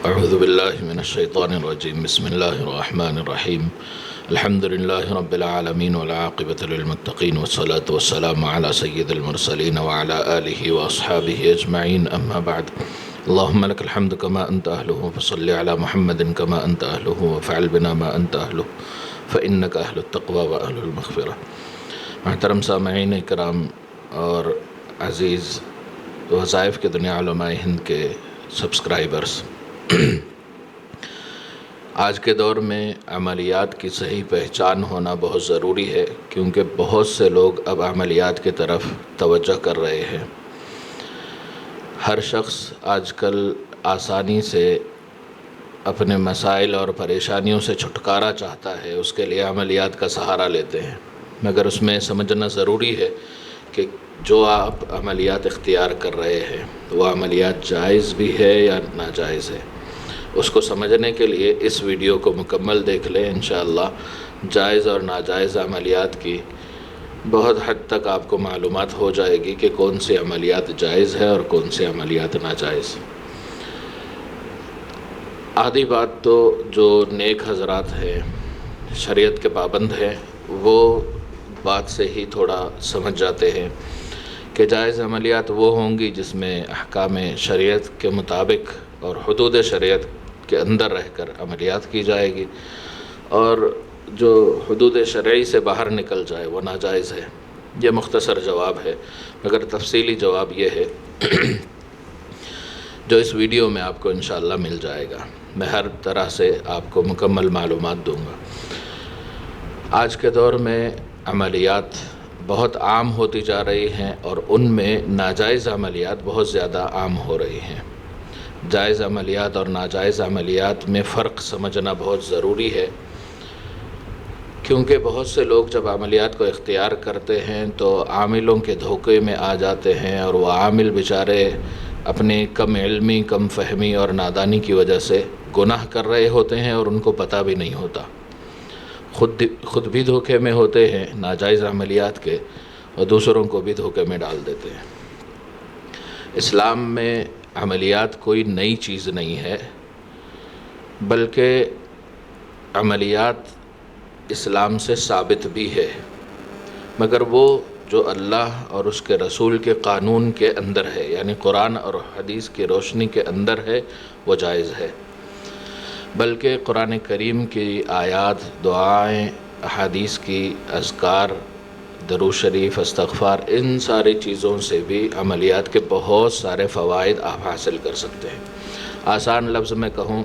اعوذ باللہ من الشیطان الرجیم بسم اللہ الرحمن الرحیم الحمد للہ رب العالمین والعاقبۃ للمتقین والصلاة والسلام علی سید المرسلین وعلی آلہ واصحابہ اجمعین اما بعد اللہم لک الحمد کما انت اہلہ فصل علی محمد کما انت اہلہ وفعل بنا ما انت اہلہ فإنک اہل التقوی واہل المغفرہ۔ محترم سامعین کرام اور عزیز وظائف کے دنیا علماء ہند کے سبسکرائبرز، آج کے دور میں عملیات کی صحیح پہچان ہونا بہت ضروری ہے، کیونکہ بہت سے لوگ اب عملیات کی طرف توجہ کر رہے ہیں۔ ہر شخص آج کل آسانی سے اپنے مسائل اور پریشانیوں سے چھٹکارا چاہتا ہے، اس کے لیے عملیات کا سہارا لیتے ہیں، مگر اس میں سمجھنا ضروری ہے کہ جو آپ عملیات اختیار کر رہے ہیں وہ عملیات جائز بھی ہے یا ناجائز ہے۔ اس کو سمجھنے کے لیے اس ویڈیو کو مکمل دیکھ لیں، انشاءاللہ جائز اور ناجائز عملیات کی بہت حد تک آپ کو معلومات ہو جائے گی کہ کون سی عملیات جائز ہے اور کون سی عملیات ناجائز۔ آدھی بات تو جو نیک حضرات ہیں، شریعت کے پابند ہیں، وہ بات سے ہی تھوڑا سمجھ جاتے ہیں کہ جائز عملیات وہ ہوں گی جس میں احکام شریعت کے مطابق اور حدود شریعت کے اندر رہ کر عملیات کی جائے گی، اور جو حدود شرعی سے باہر نکل جائے وہ ناجائز ہے۔ یہ مختصر جواب ہے، مگر تفصیلی جواب یہ ہے جو اس ویڈیو میں آپ کو انشاءاللہ مل جائے گا۔ میں ہر طرح سے آپ کو مکمل معلومات دوں گا۔ آج کے دور میں عملیات بہت عام ہوتی جا رہی ہیں، اور ان میں ناجائز عملیات بہت زیادہ عام ہو رہی ہیں۔ جائز عملیات اور ناجائز عملیات میں فرق سمجھنا بہت ضروری ہے، کیونکہ بہت سے لوگ جب عملیات کو اختیار کرتے ہیں تو عاملوں کے دھوکے میں آ جاتے ہیں، اور وہ عامل بیچارے اپنی کم علمی، کم فہمی اور نادانی کی وجہ سے گناہ کر رہے ہوتے ہیں اور ان کو پتہ بھی نہیں ہوتا۔ خود بھی دھوکے میں ہوتے ہیں ناجائز عملیات کے، اور دوسروں کو بھی دھوکے میں ڈال دیتے ہیں۔ اسلام میں عملیات کوئی نئی چیز نہیں ہے، بلکہ عملیات اسلام سے ثابت بھی ہے، مگر وہ جو اللہ اور اس کے رسول کے قانون کے اندر ہے، یعنی قرآن اور حدیث کی روشنی کے اندر ہے، وہ جائز ہے۔ بلکہ قرآن کریم کی آیات، دعائیں، احادیث کی اذکار، درود شریف، استغفار، ان ساری چیزوں سے بھی عملیات کے بہت سارے فوائد آپ حاصل کر سکتے ہیں۔ آسان لفظ میں کہوں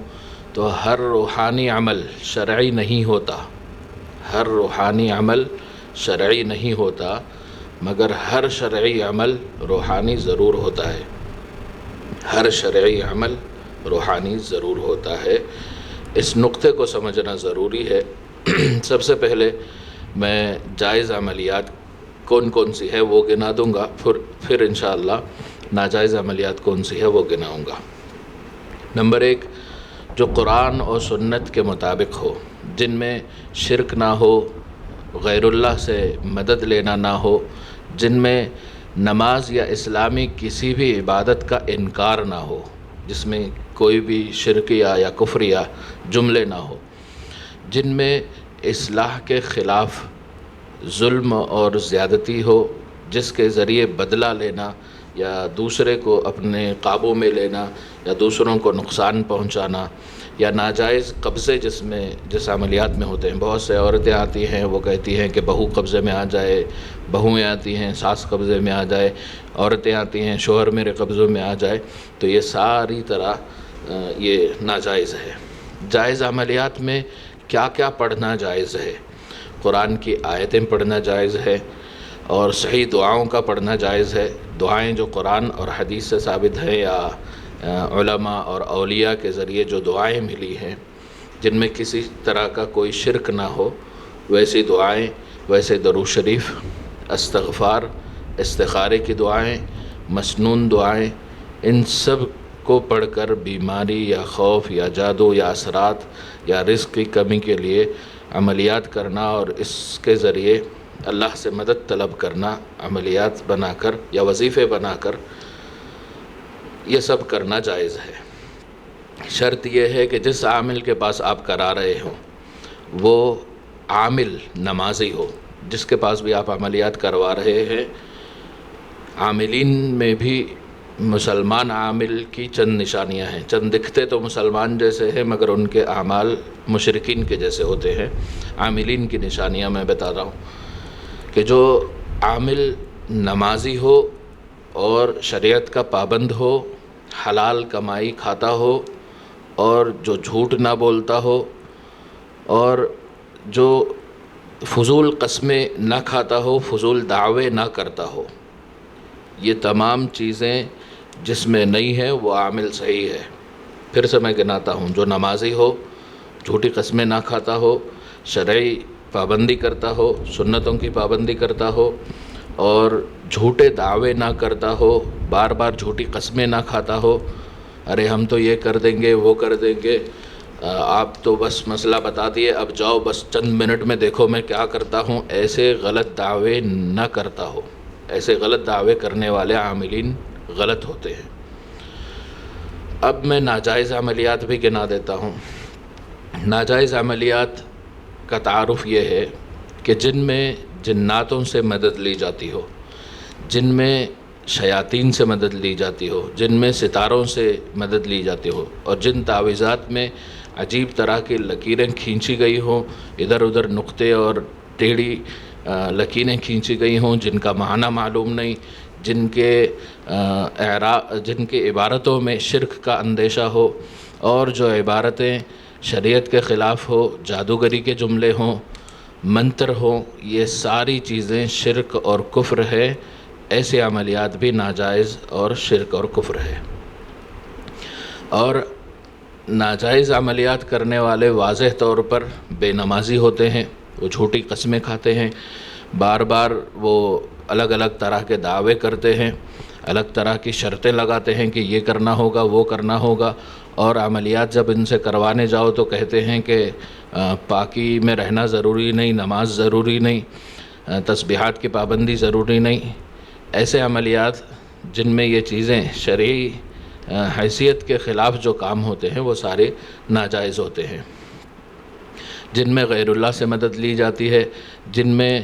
تو ہر روحانی عمل شرعی نہیں ہوتا، ہر روحانی عمل شرعی نہیں ہوتا، مگر ہر شرعی عمل روحانی ضرور ہوتا ہے۔ ہر شرعی عمل روحانی ضرور ہوتا ہے۔ اس نقطے کو سمجھنا ضروری ہے۔ سب سے پہلے میں جائز عملیات کون کون سی ہے وہ گنا دوں گا، پھر انشاءاللہ ناجائز عملیات کون سی ہے وہ گناؤں گا۔ نمبر 1، جو قرآن اور سنت کے مطابق ہو، جن میں شرک نہ ہو، غیر اللہ سے مدد لینا نہ ہو، جن میں نماز یا اسلامی کسی بھی عبادت کا انکار نہ ہو، جس میں کوئی بھی شرکیہ یا کفریہ جملے نہ ہو، جن میں اصلاح کے خلاف ظلم اور زیادتی ہو، جس کے ذریعے بدلہ لینا یا دوسرے کو اپنے قابو میں لینا یا دوسروں کو نقصان پہنچانا، یا ناجائز قبضے جس عملیات میں ہوتے ہیں۔ بہت سے عورتیں آتی ہیں، وہ کہتی ہیں کہ بہو قبضے میں آ جائے، بہویں آتی ہیں ساس قبضے میں آ جائے، عورتیں آتی ہیں شوہر میرے قبضوں میں آ جائے، تو یہ ساری طرح یہ ناجائز ہے۔ جائز عملیات میں کیا کیا پڑھنا جائز ہے؟ قرآن کی آیتیں پڑھنا جائز ہے، اور صحیح دعاؤں کا پڑھنا جائز ہے۔ دعائیں جو قرآن اور حدیث سے ثابت ہیں، یا علماء اور اولیاء کے ذریعے جو دعائیں ملی ہیں، جن میں کسی طرح کا کوئی شرک نہ ہو، ویسی دعائیں، ویسے درود شریف، استغفار، استخارے کی دعائیں، مسنون دعائیں، ان سب کو پڑھ کر بیماری یا خوف یا جادو یا اثرات یا رزق کی کمی کے لیے عملیات کرنا، اور اس کے ذریعے اللہ سے مدد طلب کرنا، عملیات بنا کر یا وظیفے بنا کر، یہ سب کرنا جائز ہے۔ شرط یہ ہے کہ جس عامل کے پاس آپ کرا رہے ہوں وہ عامل نمازی ہو. جس کے پاس بھی آپ عملیات کروا رہے ہیں، عاملین میں بھی مسلمان عامل کی چند نشانیاں ہیں. چند دکھتے تو مسلمان جیسے ہیں مگر ان کے اعمال مشرکین کے جیسے ہوتے ہیں. عاملین کی نشانیاں میں بتا رہا ہوں کہ جو عامل نمازی ہو اور شریعت کا پابند ہو، حلال کمائی کھاتا ہو اور جو جھوٹ نہ بولتا ہو اور جو فضول قسمیں نہ کھاتا ہو، فضول دعوے نہ کرتا ہو. یہ تمام چیزیں جس میں نہیں ہے وہ عامل صحیح ہے. پھر سے میں گناتا ہوں: جو نمازی ہو، جھوٹی قسمیں نہ کھاتا ہو، شرعی پابندی کرتا ہو، سنتوں کی پابندی کرتا ہو اور جھوٹے دعوے نہ کرتا ہو، بار بار جھوٹی قسمیں نہ کھاتا ہو. ارے ہم تو یہ کر دیں گے، وہ کر دیں گے، آپ تو بس مسئلہ بتا دیے، اب جاؤ بس چند منٹ میں دیکھو میں کیا کرتا ہوں. ایسے غلط دعوے نہ کرتا ہو. ایسے غلط دعوے کرنے والے عاملین غلط ہوتے ہیں. اب میں ناجائز عملیات بھی گنا دیتا ہوں. ناجائز عملیات کا تعارف یہ ہے کہ جن میں جناتوں سے مدد لی جاتی ہو، جن میں شیاطین سے مدد لی جاتی ہو، جن میں ستاروں سے مدد لی جاتی ہو اور جن تعویذات میں عجیب طرح کی لکیریں کھینچی گئی ہوں، ادھر ادھر نقطے اور ٹیڑھی لکیریں کھینچی گئی ہوں جن کا معنی معلوم نہیں، جن کے عبارتوں میں شرک کا اندیشہ ہو اور جو عبارتیں شریعت کے خلاف ہو، جادوگری کے جملے ہوں، منتر ہوں، یہ ساری چیزیں شرک اور کفر ہے. ایسے عملیات بھی ناجائز اور شرک اور کفر ہے. اور ناجائز عملیات کرنے والے واضح طور پر بے نمازی ہوتے ہیں. وہ جھوٹی قسمیں کھاتے ہیں، بار بار وہ الگ الگ طرح کے دعوے کرتے ہیں، الگ طرح کی شرطیں لگاتے ہیں کہ یہ کرنا ہوگا، وہ کرنا ہوگا. اور عملیات جب ان سے کروانے جاؤ تو کہتے ہیں کہ پاکی میں رہنا ضروری نہیں، نماز ضروری نہیں، تسبیحات کی پابندی ضروری نہیں. ایسے عملیات جن میں یہ چیزیں شرعی حیثیت کے خلاف جو کام ہوتے ہیں وہ سارے ناجائز ہوتے ہیں. جن میں غیر اللہ سے مدد لی جاتی ہے، جن میں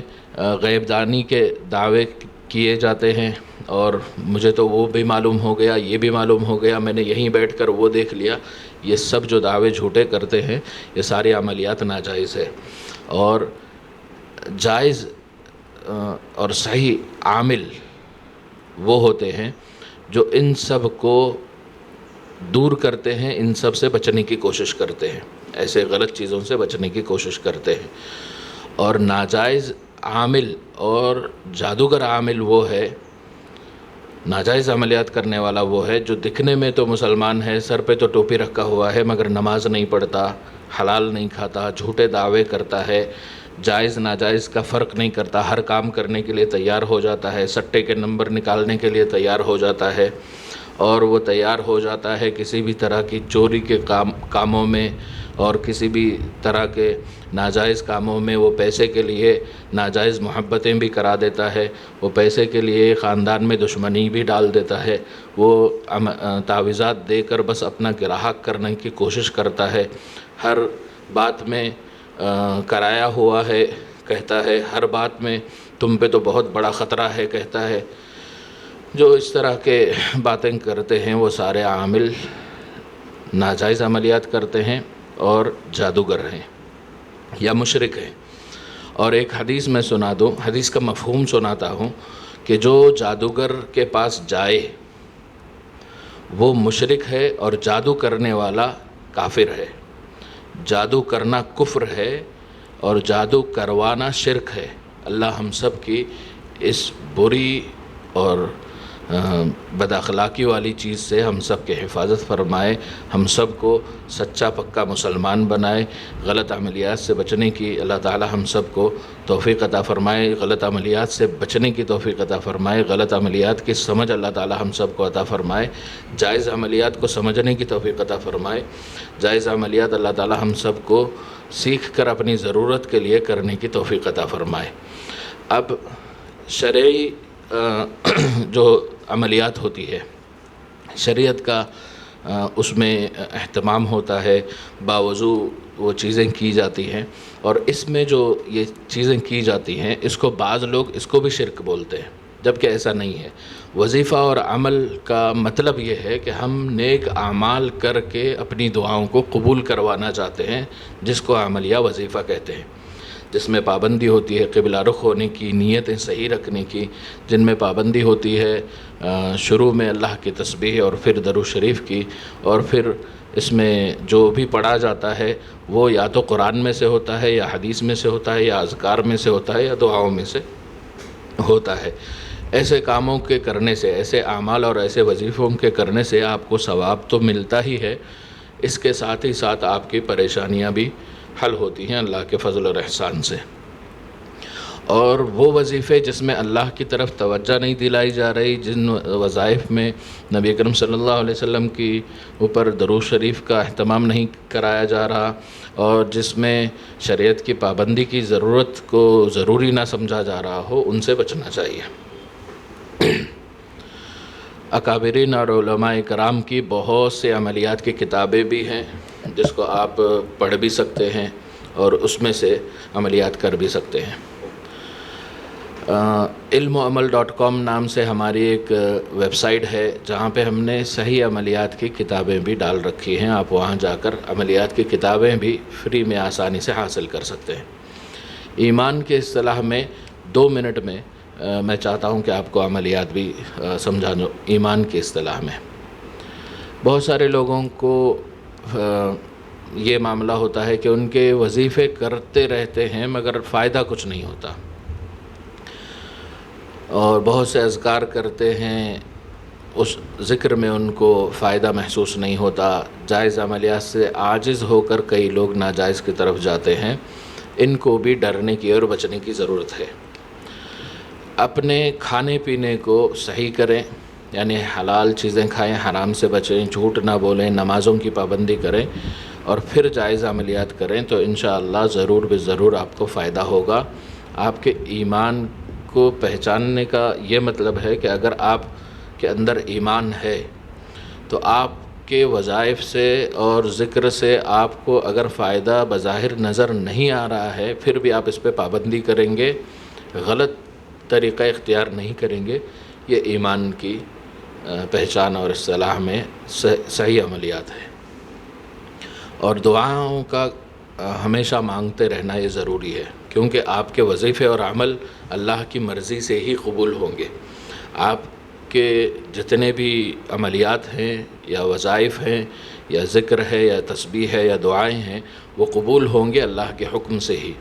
غیب دانی کے دعوے کیے جاتے ہیں اور مجھے تو وہ بھی معلوم ہو گیا، یہ بھی معلوم ہو گیا، میں نے یہیں بیٹھ کر وہ دیکھ لیا، یہ سب جو دعوے جھوٹے کرتے ہیں یہ ساری عملیات ناجائز ہے. اور جائز اور صحیح عامل وہ ہوتے ہیں جو ان سب کو دور کرتے ہیں، ان سب سے بچنے کی کوشش کرتے ہیں، ایسے غلط چیزوں سے بچنے کی کوشش کرتے ہیں. اور ناجائز عامل اور جادوگر عامل وہ ہے، ناجائز عملیات کرنے والا وہ ہے جو دکھنے میں تو مسلمان ہے، سر پہ تو ٹوپی رکھا ہوا ہے مگر نماز نہیں پڑھتا، حلال نہیں کھاتا، جھوٹے دعوے کرتا ہے، جائز ناجائز کا فرق نہیں کرتا، ہر کام کرنے کے لیے تیار ہو جاتا ہے، سٹے کے نمبر نکالنے کے لیے تیار ہو جاتا ہے اور وہ تیار ہو جاتا ہے کسی بھی طرح کی چوری کے کاموں میں اور کسی بھی طرح کے ناجائز کاموں میں. وہ پیسے کے لیے ناجائز محبتیں بھی کرا دیتا ہے، وہ پیسے کے لیے خاندان میں دشمنی بھی ڈال دیتا ہے، وہ تعویذات دے کر بس اپنا گراہک کرنے کی کوشش کرتا ہے، ہر بات میں کرایا ہوا ہے کہتا ہے، ہر بات میں تم پہ تو بہت بڑا خطرہ ہے کہتا ہے. جو اس طرح کے باتیں کرتے ہیں وہ سارے عامل ناجائز عملیات کرتے ہیں اور جادوگر ہیں یا مشرک ہیں. اور ایک حدیث میں سنا دوں، حدیث کا مفہوم سناتا ہوں کہ جو جادوگر کے پاس جائے وہ مشرک ہے اور جادو کرنے والا کافر ہے. جادو کرنا کفر ہے اور جادو کروانا شرک ہے. اللہ ہم سب کی اس بری اور بد اخلاقی والی چیز سے ہم سب کے حفاظت فرمائے، ہم سب کو سچا پکا مسلمان بنائے. غلط عملیات سے بچنے کی اللہ تعالی ہم سب کو توفیق عطا فرمائے، غلط عملیات سے بچنے کی توفیق عطا فرمائے، غلط عملیات کی سمجھ اللہ تعالی ہم سب کو عطا فرمائے، جائز عملیات کو سمجھنے کی توفیق عطا فرمائے. جائز عملیات اللہ تعالی ہم سب کو سیکھ کر اپنی ضرورت کے لیے کرنے کی توفیق عطا فرمائے. اب شرعی جو عملیات ہوتی ہے، شریعت کا اس میں اہتمام ہوتا ہے، باوضو وہ چیزیں کی جاتی ہیں، اور اس میں جو یہ چیزیں کی جاتی ہیں اس کو بعض لوگ اس کو بھی شرک بولتے ہیں، جبکہ ایسا نہیں ہے۔ وظیفہ اور عمل کا مطلب یہ ہے کہ ہم نیک اعمال کر کے اپنی دعاؤں کو قبول کروانا چاہتے ہیں، جس کو عمل یا وظیفہ کہتے ہیں، جس میں پابندی ہوتی ہے قبلہ رخ ہونے کی، نیتیں صحیح رکھنے کی، جن میں پابندی ہوتی ہے شروع میں اللہ کی تسبیح اور پھر درود شریف کی، اور پھر اس میں جو بھی پڑھا جاتا ہے وہ یا تو قرآن میں سے ہوتا ہے، یا حدیث میں سے ہوتا ہے، یا اذکار میں سے ہوتا ہے، یا دعاؤں میں سے ہوتا ہے۔ ایسے کاموں کے کرنے سے، ایسے اعمال اور ایسے وظیفوں کے کرنے سے آپ کو ثواب تو ملتا ہی ہے، اس کے ساتھ ہی ساتھ آپ کی پریشانیاں بھی حل ہوتی ہیں اللہ کے فضل اور احسان سے۔ اور وہ وظیفے جس میں اللہ کی طرف توجہ نہیں دلائی جا رہی، جن وظائف میں نبی اکرم صلی اللہ علیہ وسلم کی اوپر درود شریف کا اہتمام نہیں کرایا جا رہا، اور جس میں شریعت کی پابندی کی ضرورت کو ضروری نہ سمجھا جا رہا ہو، ان سے بچنا چاہیے۔ اکابرین اور علماء کرام کی بہت سے عملیات کی کتابیں بھی ہیں جس کو آپ پڑھ بھی سکتے ہیں اور اس میں سے عملیات کر بھی سکتے ہیں۔ علموعمل.com نام سے ہماری ایک ویب سائٹ ہے جہاں پہ ہم نے صحیح عملیات کی کتابیں بھی ڈال رکھی ہیں، آپ وہاں جا کر عملیات کی کتابیں بھی فری میں آسانی سے حاصل کر سکتے ہیں۔ ایمان کے اصطلاح میں 2 منٹ میں میں چاہتا ہوں کہ آپ کو عملیات بھی سمجھا دوں۔ ایمان کی اصطلاح میں بہت سارے لوگوں کو یہ معاملہ ہوتا ہے کہ ان کے وظیفے کرتے رہتے ہیں مگر فائدہ کچھ نہیں ہوتا، اور بہت سے اذکار کرتے ہیں، اس ذکر میں ان کو فائدہ محسوس نہیں ہوتا، جائز عملیات سے عاجز ہو کر کئی لوگ ناجائز کی طرف جاتے ہیں۔ ان کو بھی ڈرنے کی اور بچنے کی ضرورت ہے۔ اپنے کھانے پینے کو صحیح کریں، یعنی حلال چیزیں کھائیں، حرام سے بچیں، جھوٹ نہ بولیں، نمازوں کی پابندی کریں، اور پھر جائز عملیات کریں تو انشاءاللہ ضرور ضرور آپ کو فائدہ ہوگا۔ آپ کے ایمان کو پہچاننے کا یہ مطلب ہے کہ اگر آپ کے اندر ایمان ہے تو آپ کے وظائف سے اور ذکر سے آپ کو اگر فائدہ بظاہر نظر نہیں آ رہا ہے، پھر بھی آپ اس پہ پابندی کریں گے، غلط طریقہ اختیار نہیں کریں گے، یہ ایمان کی پہچان اور اصطلاح میں صحیح عملیات ہے۔ اور دعاؤں کا ہمیشہ مانگتے رہنا یہ ضروری ہے، کیونکہ آپ کے وظیفے اور عمل اللہ کی مرضی سے ہی قبول ہوں گے۔ آپ کے جتنے بھی عملیات ہیں یا وظائف ہیں یا ذکر ہے یا تسبیح ہے یا دعائیں ہیں، وہ قبول ہوں گے اللہ کے حکم سے ہی۔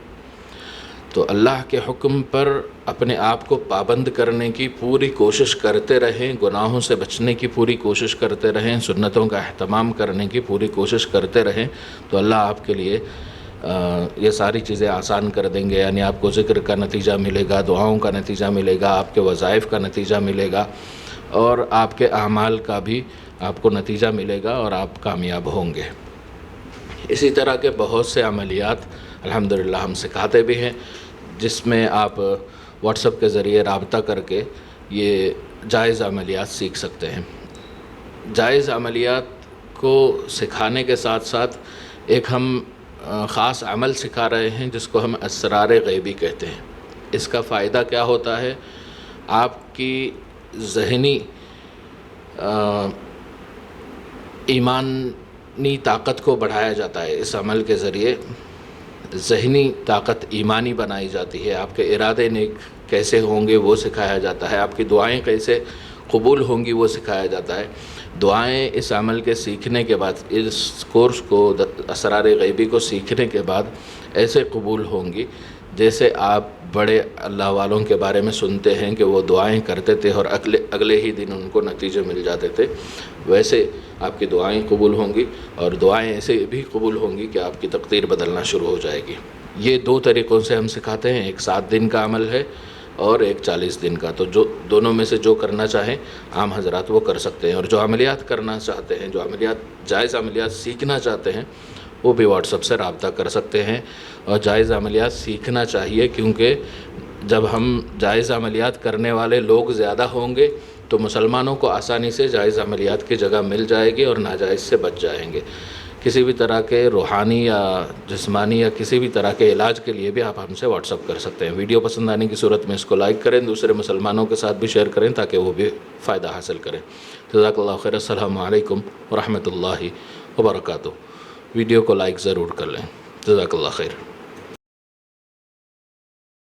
تو اللہ کے حکم پر اپنے آپ کو پابند کرنے کی پوری کوشش کرتے رہیں، گناہوں سے بچنے کی پوری کوشش کرتے رہیں، سنتوں کا اہتمام کرنے کی پوری کوشش کرتے رہیں، تو اللہ آپ کے لیے یہ ساری چیزیں آسان کر دیں گے۔ یعنی آپ کو ذکر کا نتیجہ ملے گا، دعاؤں کا نتیجہ ملے گا، آپ کے وظائف کا نتیجہ ملے گا، اور آپ کے اعمال کا بھی آپ کو نتیجہ ملے گا، اور آپ کامیاب ہوں گے۔ اسی طرح کے بہت سے عملیات الحمدللہ ہم سکھاتے بھی ہیں، جس میں آپ واٹس ایپ کے ذریعے رابطہ کر کے یہ جائز عملیات سیکھ سکتے ہیں۔ جائز عملیات کو سکھانے کے ساتھ ساتھ ایک ہم خاص عمل سکھا رہے ہیں جس کو ہم اسرار غیبی کہتے ہیں۔ اس کا فائدہ کیا ہوتا ہے؟ آپ کی ذہنی ایمانی طاقت کو بڑھایا جاتا ہے، اس عمل کے ذریعے ذہنی طاقت ایمانی بنائی جاتی ہے، آپ کے ارادے نیک کیسے ہوں گے وہ سکھایا جاتا ہے، آپ کی دعائیں کیسے قبول ہوں گی وہ سکھایا جاتا ہے۔ دعائیں اس عمل کے سیکھنے کے بعد، اس کورس کو اسرار غیبی کو سیکھنے کے بعد ایسے قبول ہوں گی جیسے آپ بڑے اللہ والوں کے بارے میں سنتے ہیں کہ وہ دعائیں کرتے تھے اور اگلے ہی دن ان کو نتیجے مل جاتے تھے، ویسے آپ کی دعائیں قبول ہوں گی، اور دعائیں ایسے بھی قبول ہوں گی کہ آپ کی تقدیر بدلنا شروع ہو جائے گی۔ یہ 2 طریقوں سے ہم سکھاتے ہیں، ایک 7 دن کا عمل ہے اور ایک 40 دن کا، تو جو دونوں میں سے جو کرنا چاہیں عام حضرات وہ کر سکتے ہیں، اور جو عملیات کرنا چاہتے ہیں، جو جائز عملیات سیکھنا چاہتے ہیں، وہ بھی واٹس ایپ سے رابطہ کر سکتے ہیں۔ اور جائز عملیات سیکھنا چاہیے، کیونکہ جب ہم جائز عملیات کرنے والے لوگ زیادہ ہوں گے تو مسلمانوں کو آسانی سے جائز عملیات کی جگہ مل جائے گی اور ناجائز سے بچ جائیں گے۔ کسی بھی طرح کے روحانی یا جسمانی یا کسی بھی طرح کے علاج کے لیے بھی آپ ہم سے واٹس اپ کر سکتے ہیں۔ ویڈیو پسند آنے کی صورت میں اس کو لائک کریں، دوسرے مسلمانوں کے ساتھ بھی شیئر کریں تاکہ وہ بھی فائدہ حاصل کریں۔ جزاک اللہ خیر۔ السلام علیکم ورحمۃ اللہ وبرکاتہ۔ ویڈیو کو لائک ضرور کر لیں۔ جزاک اللہ خیر۔